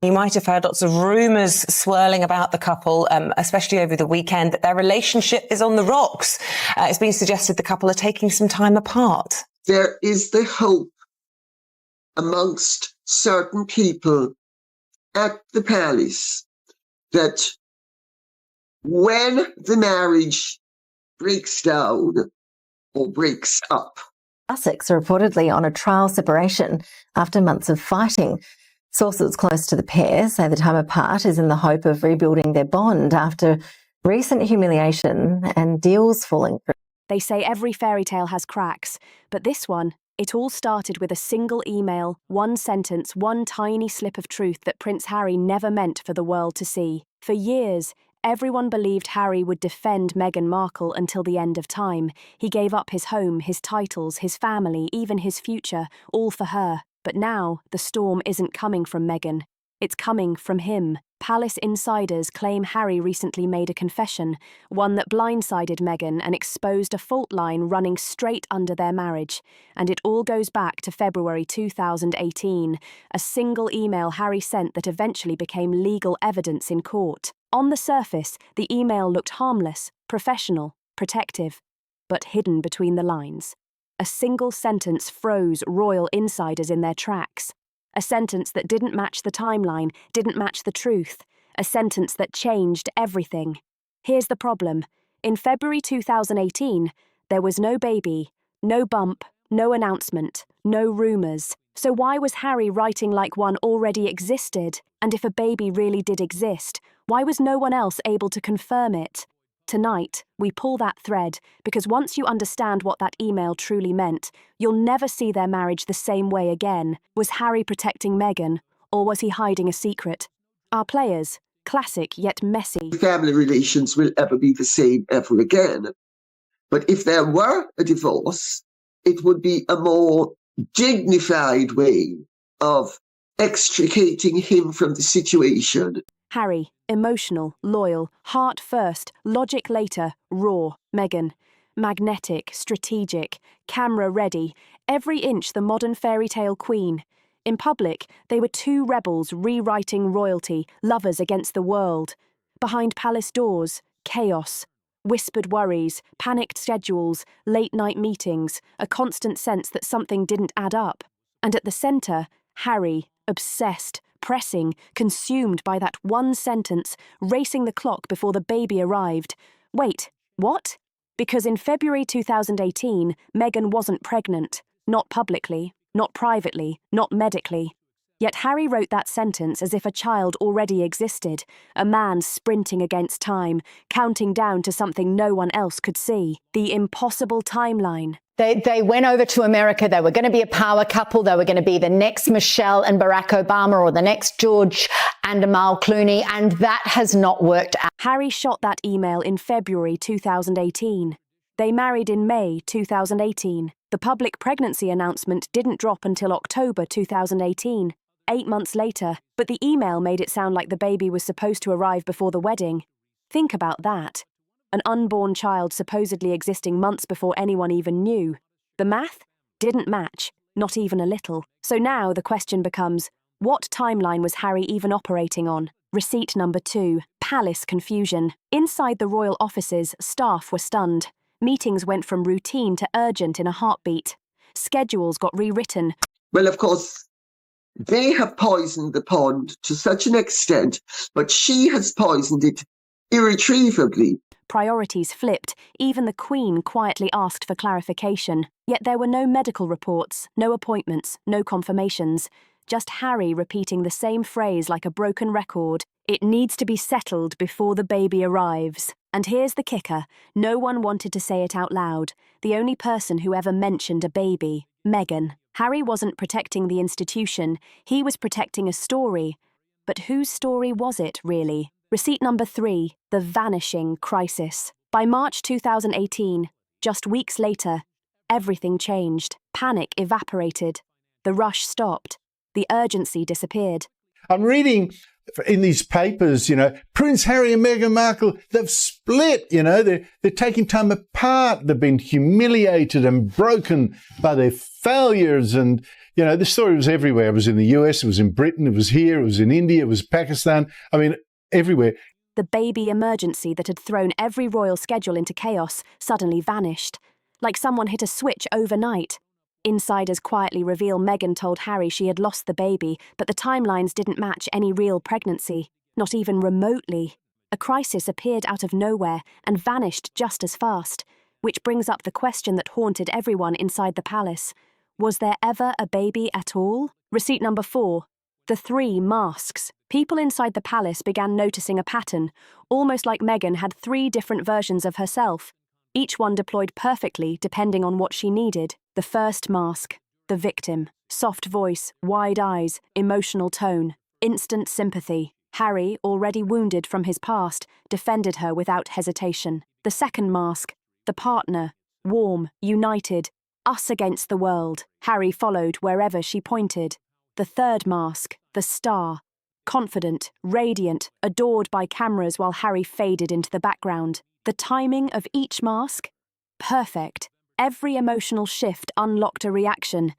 You might have heard lots of rumours swirling about the couple, especially over the weekend, that their relationship is on the rocks. It's been suggested the couple are taking some time apart. There is the hope amongst certain people at the palace that when the marriage breaks down or breaks up. Sussex are reportedly on a trial separation after months of fighting. Sources close to the pair say the time apart is in the hope of rebuilding their bond after recent humiliation and deals falling through. They say every fairy tale has cracks, but this one, it all started with a single email, one sentence, one tiny slip of truth that Prince Harry never meant for the world to see. For years, everyone believed Harry would defend Meghan Markle until the end of time. He gave up his home, his titles, his family, even his future, all for her. But now, the storm isn't coming from Meghan. It's coming from him. Palace insiders claim Harry recently made a confession, one that blindsided Meghan and exposed a fault line running straight under their marriage. And it all goes back to February 2018, a single email Harry sent that eventually became legal evidence in court. On the surface, the email looked harmless, professional, protective, but hidden between the lines. A single sentence froze royal insiders in their tracks. A sentence that didn't match the timeline, didn't match the truth. A sentence that changed everything. Here's the problem. In February 2018, there was no baby, no bump, no announcement, no rumours. So why was Harry writing like one already existed? And if a baby really did exist, why was no one else able to confirm it? Tonight, we pull that thread, because once you understand what that email truly meant, you'll never see their marriage the same way again. Was Harry protecting Meghan, or was he hiding a secret? Our players, classic yet messy. Family relations will ever be the same ever again. But if there were a divorce, it would be a more dignified way of extricating him from the situation. Harry, emotional, loyal, heart first, logic later, raw. Meghan, magnetic, strategic, camera ready, every inch the modern fairy tale queen. In public, they were two rebels rewriting royalty, lovers against the world. Behind palace doors, chaos. Whispered worries, panicked schedules, late-night meetings, a constant sense that something didn't add up. And at the centre, Harry, obsessed, pressing, consumed by that one sentence, racing the clock before the baby arrived. Wait, what? Because in February 2018, Meghan wasn't pregnant. Not publicly, not privately, not medically. Yet Harry wrote that sentence as if a child already existed, a man sprinting against time, counting down to something no one else could see. The impossible timeline. They went over to America. They were going to be a power couple. They were going to be the next Michelle and Barack Obama, or the next George and Amal Clooney, and that has not worked out. Harry shot that email in February 2018. They married in May 2018. The public pregnancy announcement didn't drop until October 2018, 8 months later, but the email made it sound like the baby was supposed to arrive before the wedding. Think about that. An unborn child supposedly existing months before anyone even knew. The math didn't match, not even a little. So now the question becomes, what timeline was Harry even operating on? Receipt number 2, palace confusion. Inside the royal offices, staff were stunned. Meetings went from routine to urgent in a heartbeat. Schedules got rewritten. Well, of course, they have poisoned the pond to such an extent, but she has poisoned it irretrievably. Priorities flipped. Even the Queen quietly asked for clarification. Yet there were no medical reports, no appointments, no confirmations. Just Harry repeating the same phrase like a broken record. It needs to be settled before the baby arrives. And here's the kicker. No one wanted to say it out loud. The only person who ever mentioned a baby, Meghan. Harry wasn't protecting the institution. He was protecting a story. But whose story was it, really? Receipt number 3, the vanishing crisis. By March 2018, just weeks later, everything changed. Panic evaporated. The rush stopped. The urgency disappeared. I'm reading in these papers, Prince Harry and Meghan Markle, they've split, they're taking time apart. They've been humiliated and broken by their failures. And, You know, the story was everywhere. It was in the US, it was in Britain, it was here, it was in India, it was Pakistan. I mean, everywhere. The baby emergency that had thrown every royal schedule into chaos suddenly vanished, like someone hit a switch overnight. Insiders quietly reveal Meghan told Harry she had lost the baby, but the timelines didn't match any real pregnancy, not even remotely. A crisis appeared out of nowhere and vanished just as fast, which brings up the question that haunted everyone inside the palace. Was there ever a baby at all? Receipt number 4. The 3 masks. People inside the palace began noticing a pattern, almost like Meghan had 3 different versions of herself, each one deployed perfectly depending on what she needed. The first mask, the victim. Soft voice, wide eyes, emotional tone, instant sympathy. Harry, already wounded from his past, defended her without hesitation. The second mask, the partner, warm, united, us against the world. Harry followed wherever she pointed. The third mask, the star, confident, radiant, adored by cameras while Harry faded into the background. The timing of each mask? Perfect. Every emotional shift unlocked a reaction.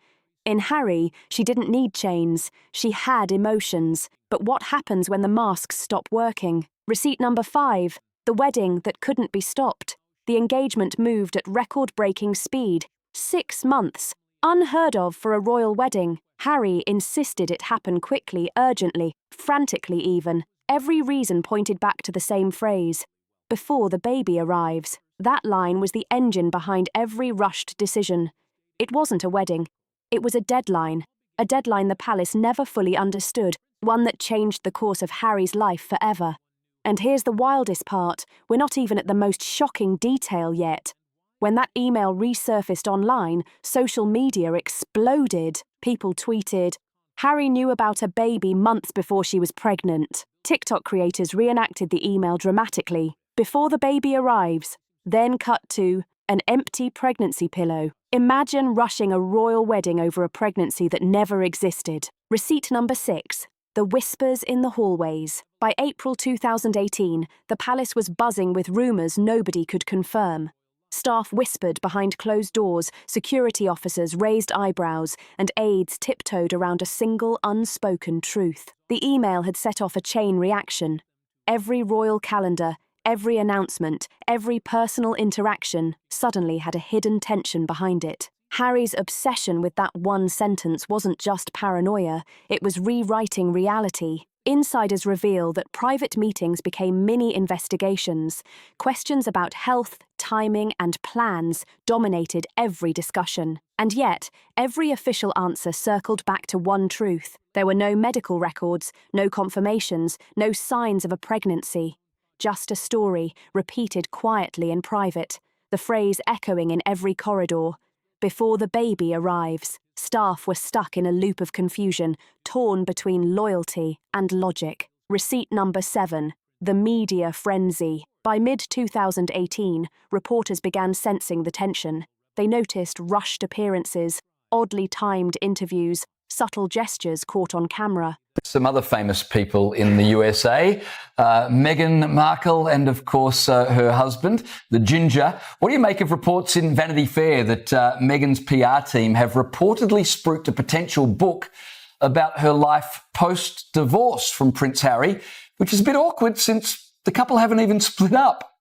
In Harry, she didn't need chains. She had emotions. But what happens when the masks stop working? Receipt number 5. The wedding that couldn't be stopped. The engagement moved at record-breaking speed. 6 months. Unheard of for a royal wedding. Harry insisted it happen quickly, urgently, frantically even. Every reason pointed back to the same phrase. Before the baby arrives. That line was the engine behind every rushed decision. It wasn't a wedding. It was a deadline the palace never fully understood, one that changed the course of Harry's life forever. And here's the wildest part, we're not even at the most shocking detail yet. When that email resurfaced online, social media exploded. People tweeted, "Harry knew about a baby months before she was pregnant." TikTok creators reenacted the email dramatically. "Before the baby arrives," then cut to an empty pregnancy pillow. Imagine rushing a royal wedding over a pregnancy that never existed. Receipt number 6. The whispers in the hallways. By April 2018, the palace was buzzing with rumours nobody could confirm. Staff whispered behind closed doors, security officers raised eyebrows, and aides tiptoed around a single unspoken truth. The email had set off a chain reaction. Every royal calendar, every announcement, every personal interaction suddenly had a hidden tension behind it. Harry's obsession with that one sentence wasn't just paranoia, it was rewriting reality. Insiders reveal that private meetings became mini-investigations. Questions about health, timing, and plans dominated every discussion. And yet, every official answer circled back to one truth. There were no medical records, no confirmations, no signs of a pregnancy. Just a story, repeated quietly in private, the phrase echoing in every corridor. Before the baby arrives. Staff were stuck in a loop of confusion, torn between loyalty and logic. Receipt number 7. The media frenzy. By mid-2018, reporters began sensing the tension. They noticed rushed appearances, oddly timed interviews, subtle gestures caught on camera. Some other famous people in the USA, Meghan Markle and, of course, her husband, the Ginger. What do you make of reports in Vanity Fair that Meghan's PR team have reportedly spruiked a potential book about her life post-divorce from Prince Harry, which is a bit awkward since the couple haven't even split up?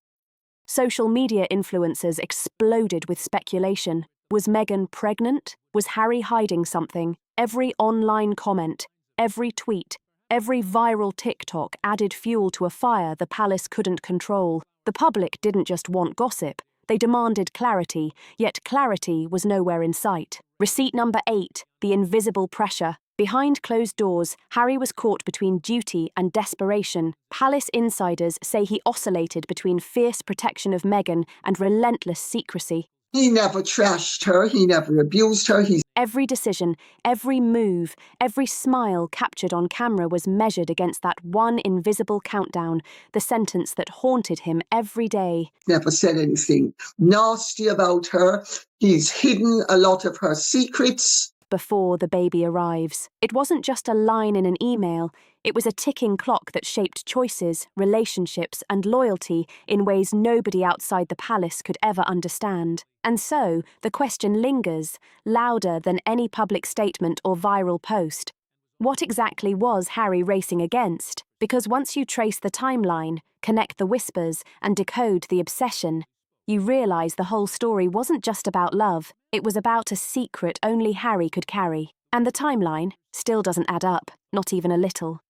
Social media influencers exploded with speculation. Was Meghan pregnant? Was Harry hiding something? Every online comment, every tweet, every viral TikTok added fuel to a fire the palace couldn't control. The public didn't just want gossip, they demanded clarity, yet clarity was nowhere in sight. Receipt number 8, the invisible pressure. Behind closed doors, Harry was caught between duty and desperation. Palace insiders say he oscillated between fierce protection of Meghan and relentless secrecy. He never trashed her, he never abused her. Every decision, every move, every smile captured on camera was measured against that one invisible countdown, the sentence that haunted him every day. Never said anything nasty about her. He's hidden a lot of her secrets. before the baby arrives. It wasn't just a line in an email, it was a ticking clock that shaped choices, relationships, and loyalty in ways nobody outside the palace could ever understand. And so, the question lingers, louder than any public statement or viral post. What exactly was Harry racing against? Because once you trace the timeline, connect the whispers, and decode the obsession, you realise the whole story wasn't just about love, it was about a secret only Harry could carry. And the timeline still doesn't add up, not even a little.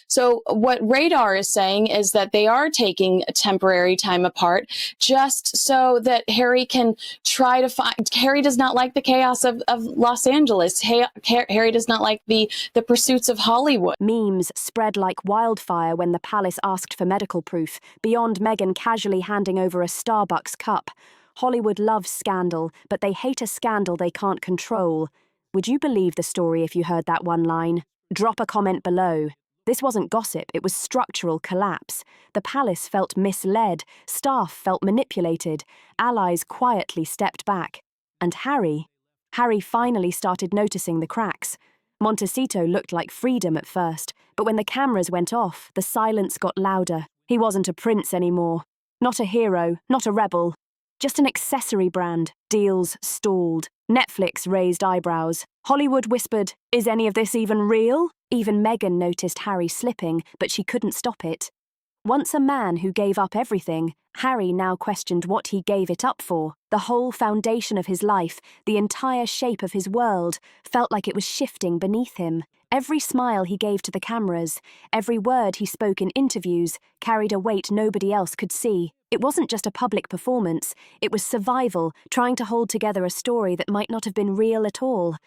So what Radar is saying is that they are taking a temporary time apart just so that Harry can try to find... Harry does not like the chaos of Los Angeles. Harry does not like the pursuits of Hollywood. Memes spread like wildfire when the palace asked for medical proof, beyond Meghan casually handing over a Starbucks cup. Hollywood loves scandal, but they hate a scandal they can't control. Would you believe the story if you heard that one line? Drop a comment below. This wasn't gossip, it was structural collapse. The palace felt misled, staff felt manipulated, allies quietly stepped back. And Harry finally started noticing the cracks. Montecito looked like freedom at first, but when the cameras went off, the silence got louder. He wasn't a prince anymore. Not a hero, not a rebel. Just an accessory brand. Deals stalled. Netflix raised eyebrows. Hollywood whispered, "Is any of this even real?" Even Meghan noticed Harry slipping, but she couldn't stop it. Once a man who gave up everything, Harry now questioned what he gave it up for. The whole foundation of his life, the entire shape of his world, felt like it was shifting beneath him. Every smile he gave to the cameras, every word he spoke in interviews, carried a weight nobody else could see. It wasn't just a public performance, it was survival, trying to hold together a story that might not have been real at all.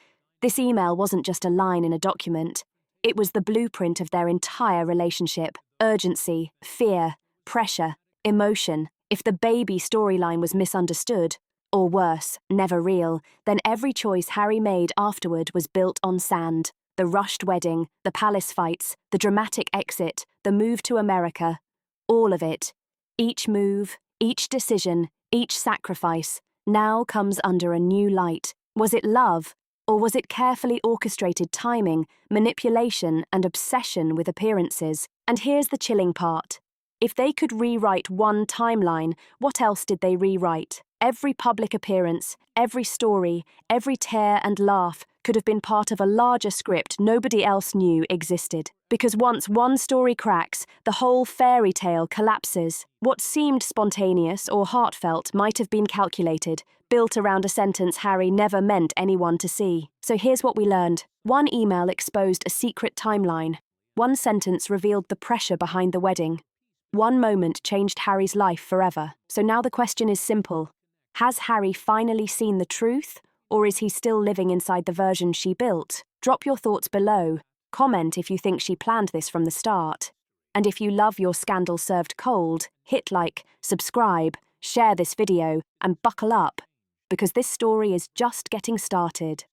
This email wasn't just a line in a document. It was the blueprint of their entire relationship. Urgency, fear, pressure, emotion. If the baby storyline was misunderstood, or worse, never real, then every choice Harry made afterward was built on sand. The rushed wedding, the palace fights, the dramatic exit, the move to America. All of it. Each move, each decision, each sacrifice, now comes under a new light. Was it love? Or was it carefully orchestrated timing, manipulation, and obsession with appearances? And here's the chilling part. If they could rewrite one timeline, what else did they rewrite? Every public appearance, every story, every tear and laugh could have been part of a larger script nobody else knew existed. Because once one story cracks, the whole fairy tale collapses. What seemed spontaneous or heartfelt might have been calculated, built around a sentence Harry never meant anyone to see. So here's what we learned. One email exposed a secret timeline. One sentence revealed the pressure behind the wedding. One moment changed Harry's life forever. So now the question is simple. Has Harry finally seen the truth, or is he still living inside the version she built? Drop your thoughts below. Comment if you think she planned this from the start. And if you love your scandal served cold, hit like, subscribe, share this video, and buckle up, because this story is just getting started.